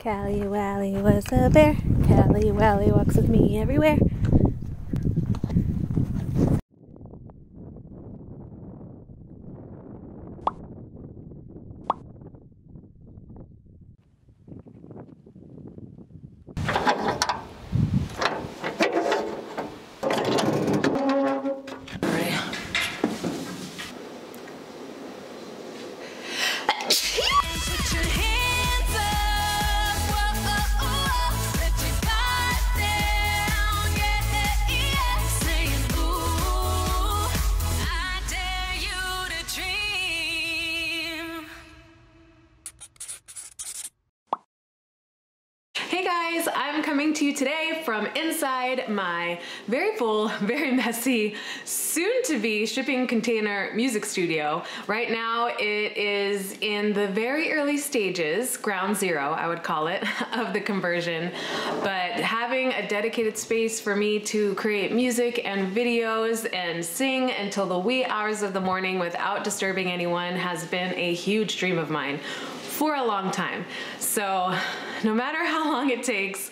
Callie Wally was a bear. Callie Wally walks with me everywhere. Hey guys, I'm coming to you today from inside my very full, very messy, soon-to-be shipping container music studio. Right now it is in the very early stages, ground zero I would call it, of the conversion. But having a dedicated space for me to create music and videos and sing until the wee hours of the morning without disturbing anyone has been a huge dream of mine for a long time. So no matter how long it takes,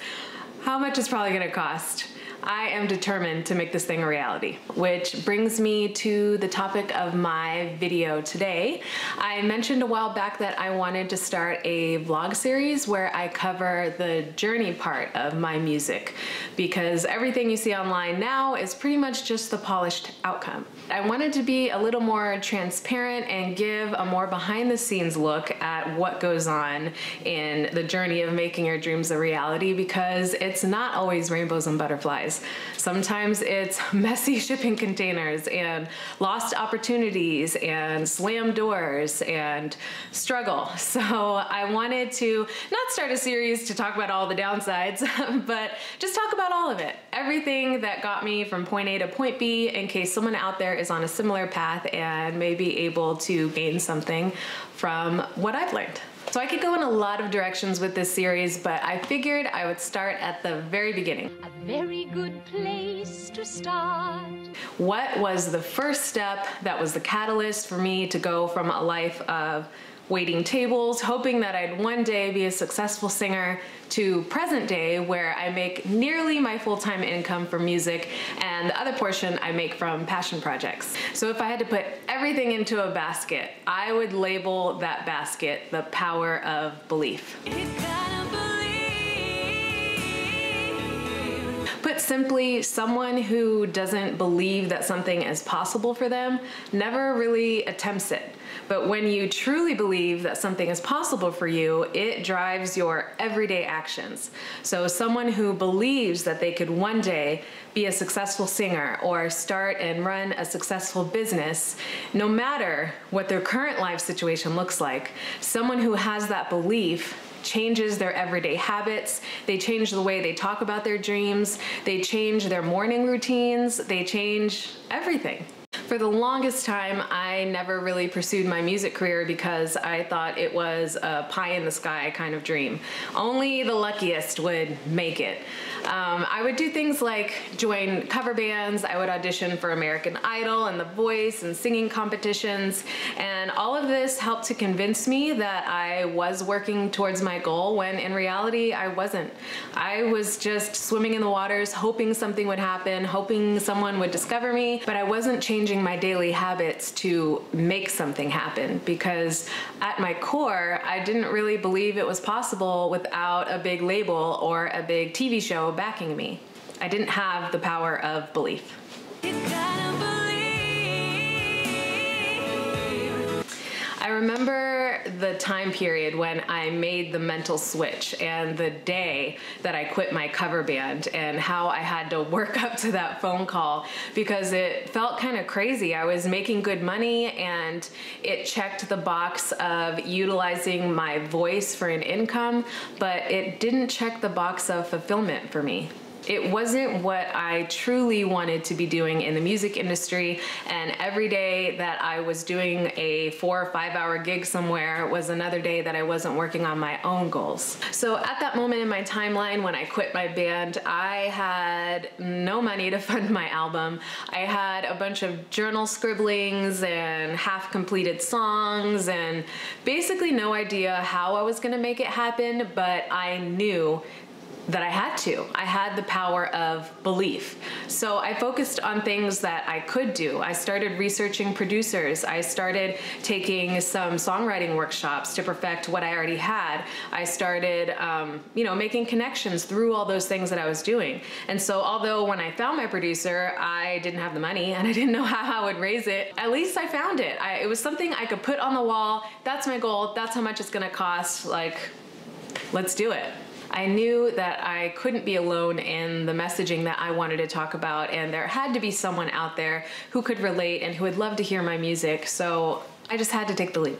how much it's probably gonna cost, I am determined to make this thing a reality. Which brings me to the topic of my video today. I mentioned a while back that I wanted to start a vlog series where I cover the journey part of my music, because everything you see online now is pretty much just the polished outcome. I wanted to be a little more transparent and give a more behind the scenes look at what goes on in the journey of making your dreams a reality, because it's not always rainbows and butterflies. Sometimes it's messy shipping containers and lost opportunities and slammed doors and struggle. So I wanted to not start a series to talk about all the downsides, but just talk about all of it. Everything that got me from point A to point B, in case someone out there is on a similar path and may be able to gain something from what I've learned. So I could go in a lot of directions with this series, but I figured I would start at the very beginning. A very good place to start. What was the first step that was the catalyst for me to go from a life of waiting tables, hoping that I'd one day be a successful singer, to present day where I make nearly my full-time income from music and the other portion I make from passion projects. So if I had to put everything into a basket, I would label that basket the power of belief. Put simply, someone who doesn't believe that something is possible for them never really attempts it. But when you truly believe that something is possible for you, it drives your everyday actions. So someone who believes that they could one day be a successful singer or start and run a successful business, no matter what their current life situation looks like, someone who has that belief changes their everyday habits, they change the way they talk about their dreams, they change their morning routines, they change everything. For the longest time, I never really pursued my music career because I thought it was a pie-in-the-sky kind of dream. Only the luckiest would make it. I would do things like join cover bands, I would audition for American Idol and The Voice and singing competitions, and all of this helped to convince me that I was working towards my goal when in reality I wasn't. I was just swimming in the waters, hoping something would happen, hoping someone would discover me, but I wasn't changing my daily habits to make something happen, because at my core, I didn't really believe it was possible without a big label or a big TV show backing me. I didn't have the power of belief. I remember the time period when I made the mental switch and the day that I quit my cover band and how I had to work up to that phone call, because it felt kind of crazy. I was making good money and it checked the box of utilizing my voice for an income, but it didn't check the box of fulfillment for me. It wasn't what I truly wanted to be doing in the music industry, and every day that I was doing a 4 or 5 hour gig somewhere was another day that I wasn't working on my own goals. So at that moment in my timeline when I quit my band, I had no money to fund my album. I had a bunch of journal scribblings and half-completed songs and basically no idea how I was gonna make it happen, but I knew that I had to. I had the power of belief. So I focused on things that I could do. I started researching producers. I started taking some songwriting workshops to perfect what I already had. I started, making connections through all those things that I was doing. And so although when I found my producer, I didn't have the money and I didn't know how I would raise it, at least I found it. It was something I could put on the wall. That's my goal. That's how much it's gonna cost. Like, let's do it. I knew that I couldn't be alone in the messaging that I wanted to talk about, and there had to be someone out there who could relate and who would love to hear my music, so I just had to take the leap.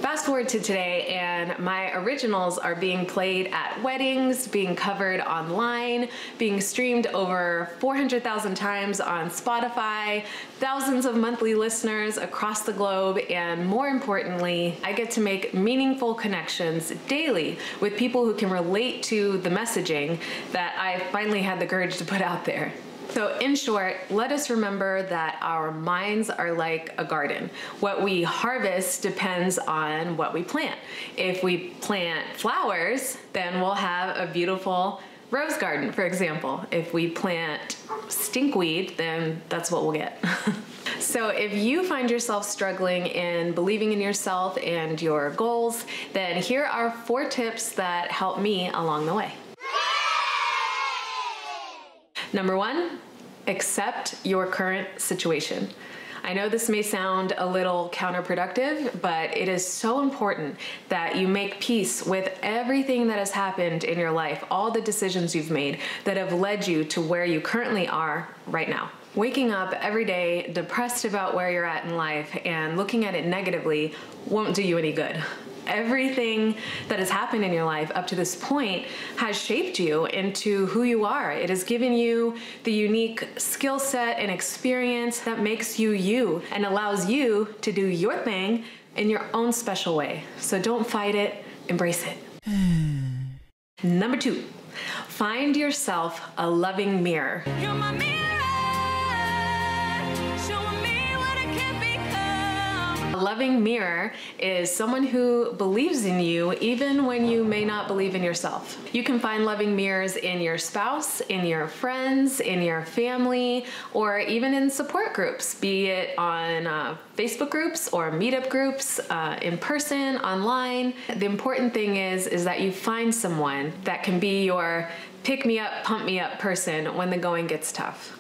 Fast forward to today, and my originals are being played at weddings, being covered online, being streamed over 400,000 times on Spotify, thousands of monthly listeners across the globe, and more importantly, I get to make meaningful connections daily with people who can relate to the messaging that I finally had the courage to put out there. So in short, let us remember that our minds are like a garden. What we harvest depends on what we plant. If we plant flowers, then we'll have a beautiful rose garden, for example. If we plant stinkweed, then that's what we'll get. So if you find yourself struggling in believing in yourself and your goals, then here are 4 tips that help me along the way. Number 1, accept your current situation. I know this may sound a little counterproductive, but it is so important that you make peace with everything that has happened in your life, all the decisions you've made that have led you to where you currently are right now. Waking up every day depressed about where you're at in life and looking at it negatively won't do you any good. Everything that has happened in your life up to this point has shaped you into who you are. It has given you the unique skill set and experience that makes you you and allows you to do your thing in your own special way. So don't fight it, embrace it. Number 2, find yourself a loving mirror. You're my mirror. A loving mirror is someone who believes in you even when you may not believe in yourself. You can find loving mirrors in your spouse, in your friends, in your family, or even in support groups, be it on Facebook groups or meetup groups, in person, online. The important thing is that you find someone that can be your pick me up, pump me up person when the going gets tough.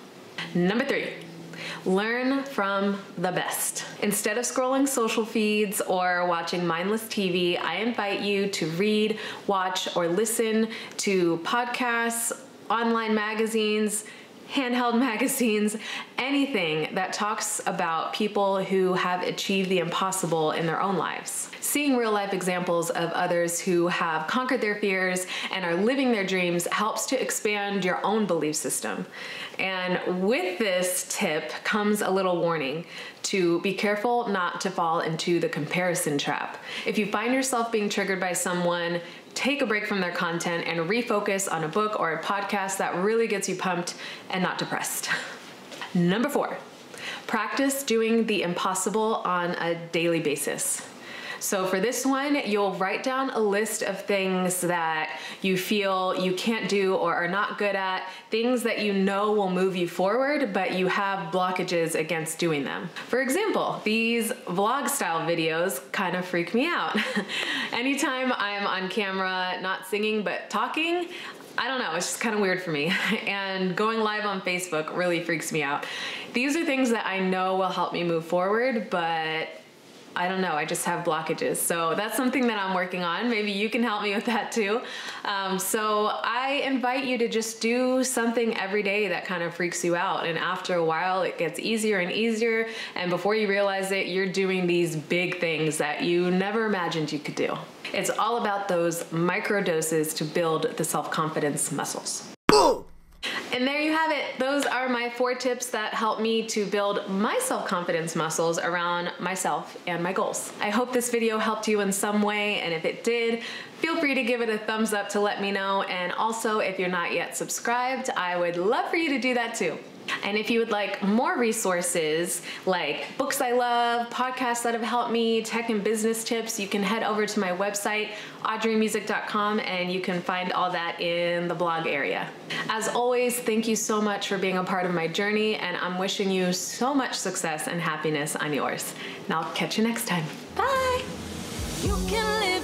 Number 3. Learn from the best. Instead of scrolling social feeds or watching mindless TV, I invite you to read, watch, or listen to podcasts, online magazines, handheld magazines, anything that talks about people who have achieved the impossible in their own lives. Seeing real life examples of others who have conquered their fears and are living their dreams helps to expand your own belief system. And with this tip comes a little warning to be careful not to fall into the comparison trap. If you find yourself being triggered by someone, take a break from their content and refocus on a book or a podcast that really gets you pumped and not depressed. Number 4, practice doing the impossible on a daily basis. So for this one, you'll write down a list of things that you feel you can't do or are not good at, things that you know will move you forward, but you have blockages against doing them. For example, these vlog style videos kind of freak me out. Anytime I'm on camera, not singing, but talking, I don't know, it's just kind of weird for me. And going live on Facebook really freaks me out. These are things that I know will help me move forward, but I don't know, I just have blockages. So that's something that I'm working on. Maybe you can help me with that too. So I invite you to just do something every day that kind of freaks you out. And after a while, it gets easier and easier. And before you realize it, you're doing these big things that you never imagined you could do. It's all about those micro doses to build the self-confidence muscles. those are my 4 tips that help me to build my self-confidence muscles around myself and my goals. I hope this video helped you in some way, and if it did, feel free to give it a thumbs up to let me know. And also, if you're not yet subscribed, I would love for you to do that too. And if you would like more resources like books I love, podcasts that have helped me, tech and business tips, you can head over to my website, audreymusic.com, and you can find all that in the blog area. As always, thank you so much for being a part of my journey, and I'm wishing you so much success and happiness on yours. And I'll catch you next time. Bye! You can live